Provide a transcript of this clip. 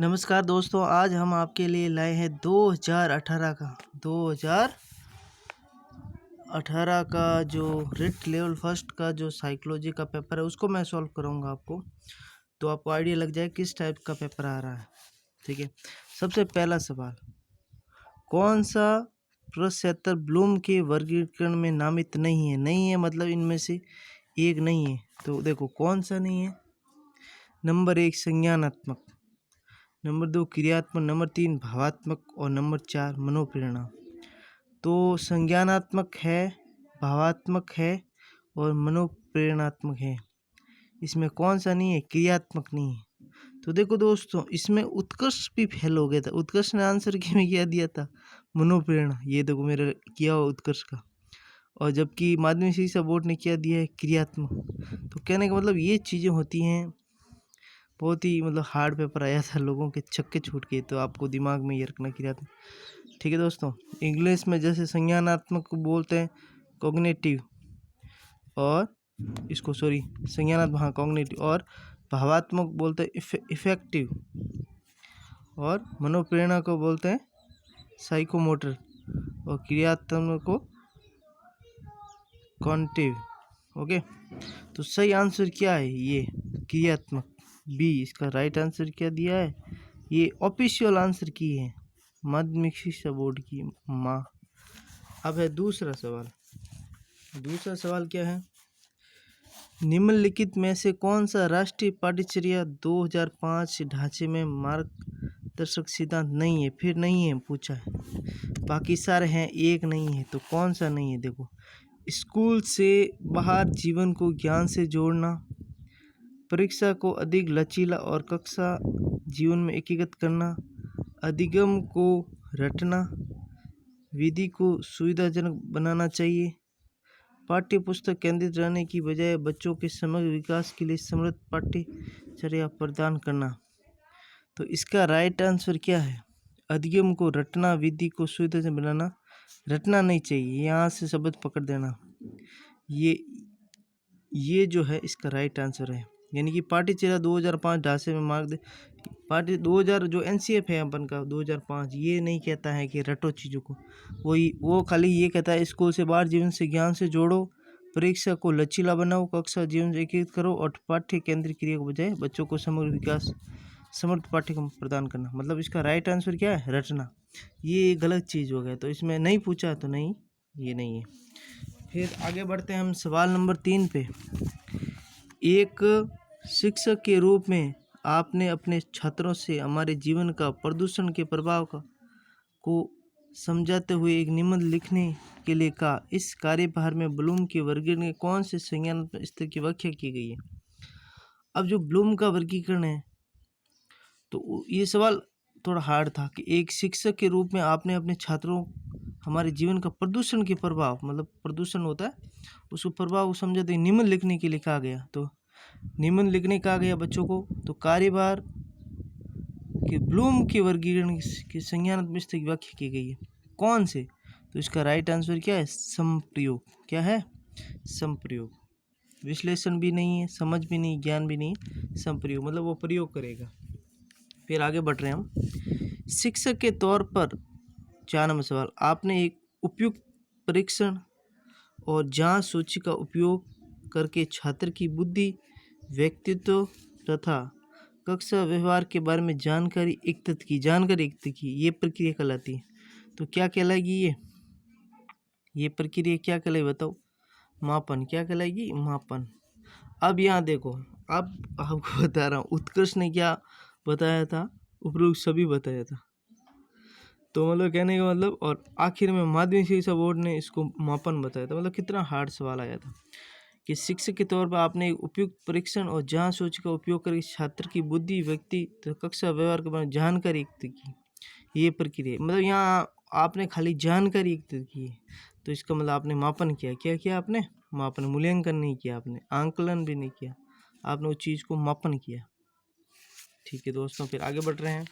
नमस्कार दोस्तों, आज हम आपके लिए लाए हैं 2018 का जो रिट लेवल फर्स्ट का जो साइकोलॉजी का पेपर है उसको मैं सॉल्व करूंगा आपको। तो आपको आइडिया लग जाए किस टाइप का पेपर आ रहा है। ठीक है, सबसे पहला सवाल, कौन सा प्रक्षेत्र ब्लूम के वर्गीकरण में नामित नहीं है? नहीं है मतलब इनमें से एक नहीं है। तो देखो कौन सा नहीं है। नंबर 1 संज्ञानात्मक, नंबर 2 क्रियात्मक, नंबर 3 भावात्मक और नंबर 4 मनोप्रेरणा। तो संज्ञानात्मक है, भावात्मक है और मनोप्रेरणात्मक है। इसमें कौन सा नहीं है? क्रियात्मक नहीं है। तो देखो दोस्तों, इसमें उत्कर्ष भी फेल हो गया था। उत्कर्ष ने आंसर में क्या दिया था? मनोप्रेरणा। ये देखो मेरा किया हुआ उत्कर्ष का। और जबकि माध्यमिक शिक्षा बोर्ड ने क्या दिया है? क्रियात्मक। तो कहने का मतलब ये चीज़ें होती हैं। बहुत ही मतलब हार्ड पेपर आया था, लोगों के छक्के छूट गए। तो आपको दिमाग में ये रखना क्रियात्मक। ठीक है दोस्तों, इंग्लिश में जैसे संज्ञानात्मक को बोलते हैं कॉग्निटिव, और इसको संज्ञानात्मक, हाँ कॉग्निटिव, और भावात्मक बोलते हैं इफेक्टिव, और मनोप्रेरणा को बोलते हैं साइकोमोटर, और क्रियात्मक को कॉग्निटिव। ओके, तो सही आंसर क्या है? ये क्रियात्मक, बी। इसका राइट आंसर क्या दिया है? ये ऑफिशियल आंसर की है माध्यमिक शिक्षा बोर्ड की माँ। अब है दूसरा सवाल। दूसरा सवाल क्या है? निम्नलिखित में से कौन सा राष्ट्रीय पाठ्यचर्या 2005 ढांचे में मार्गदर्शक सिद्धांत नहीं है? फिर नहीं है पूछा है, बाकी सारे हैं, एक नहीं है। तो कौन सा नहीं है? देखो, स्कूल से बाहर जीवन को ज्ञान से जोड़ना, परीक्षा को अधिक लचीला और कक्षा जीवन में एकीकृत करना, अधिगम को रटना, विधि को सुविधाजनक बनाना चाहिए, पाठ्य पुस्तक केंद्रित रहने की बजाय बच्चों के समग्र विकास के लिए समृद्ध पाठ्यचर्या प्रदान करना। तो इसका राइट आंसर क्या है? अधिगम को रटना, विधि को सुविधाजनक बनाना। रटना नहीं चाहिए, यहाँ से शब्द पकड़ देना। ये जो है इसका राइट आंसर है। यानी कि पाठ्यचर्या 2005 ढांचे में पाठ्य 2000 जो एनसीएफ है अपन का 2005, ये नहीं कहता है कि रटो चीज़ों को। वो खाली ये कहता है स्कूल से बाहर जीवन से ज्ञान से जोड़ो, परीक्षा को लचीला बनाओ, कक्षा जीवन से एकीकृत करो, और पाठ्य केंद्रित क्रिया के बजाय बच्चों को समग्र विकास समर्थ पाठ्यक्रम प्रदान करना। मतलब इसका राइट आंसर क्या है? रटना। ये गलत चीज़ हो गया, तो इसमें नहीं पूछा तो नहीं, ये नहीं है। फिर आगे बढ़ते हैं हम सवाल नंबर 3 पे। एक शिक्षक के रूप में आपने अपने छात्रों से हमारे जीवन का प्रदूषण के प्रभाव को समझाते हुए एक निबंध लिखने के लिए कहा। इस कार्यभार में ब्लूम के वर्गीकरण के कौन से संज्ञानात्मक स्तर की व्याख्या की गई है? अब जो ब्लूम का वर्गीकरण है, तो ये सवाल थोड़ा हार्ड था कि एक शिक्षक के रूप में आपने अपने छात्रों हमारे जीवन का प्रदूषण के प्रभाव, मतलब प्रदूषण होता है उसको प्रभाव को समझाते निबंध लिखने के लिए कहा गया। तो निबंध लिखने कहा गया बच्चों को। तो कार्यभार के ब्लूम के वर्गीकरण की संज्ञानात्मक स्तर की व्याख्या की गई है। कौन से? तो इसका राइट आंसर क्या है? संप्रयोग। क्या है? संप्रयोग। विश्लेषण भी नहीं है, समझ भी नहीं, ज्ञान भी नहीं, संप्रयोग मतलब वो प्रयोग करेगा। फिर आगे बढ़ रहे हैं हम। शिक्षक के तौर पर 4 नंबर सवाल, आपने एक उपयुक्त परीक्षण और जांच सूची का उपयोग करके छात्र की बुद्धि, व्यक्तित्व तथा कक्षा व्यवहार के बारे में जानकारी एकत्रित की। ये प्रक्रिया कहलाती है। तो क्या कहलाएगी ये प्रक्रिया क्या कहलाएगी बताओ? मापन। क्या कहलाएगी? मापन। अब यहाँ देखो, अब आपको बता रहा हूँ, उत्कर्ष ने क्या बताया था? उपरोक्त सभी बताया था। तो मतलब कहने का मतलब, और आखिर में माध्यमिक शिक्षा बोर्ड ने इसको मापन बताया था। मतलब कितना हार्ड सवाल आया था कि शिक्षक के तौर पर आपने एक उपयुक्त परीक्षण और जांच सूची का उपयोग करके छात्र की बुद्धि, व्यक्ति तो कक्षा व्यवहार के बारे में जानकारी एकत्रित की। ये प्रक्रिया मतलब यहाँ आपने खाली जानकारी एकत्रित की है, तो इसका मतलब आपने मापन किया। क्या किया आपने? मापन। मूल्यांकन नहीं किया आपने, आंकलन भी नहीं किया, आपने उस चीज़ को मापन किया। ठीक है दोस्तों, फिर आगे बढ़ रहे हैं।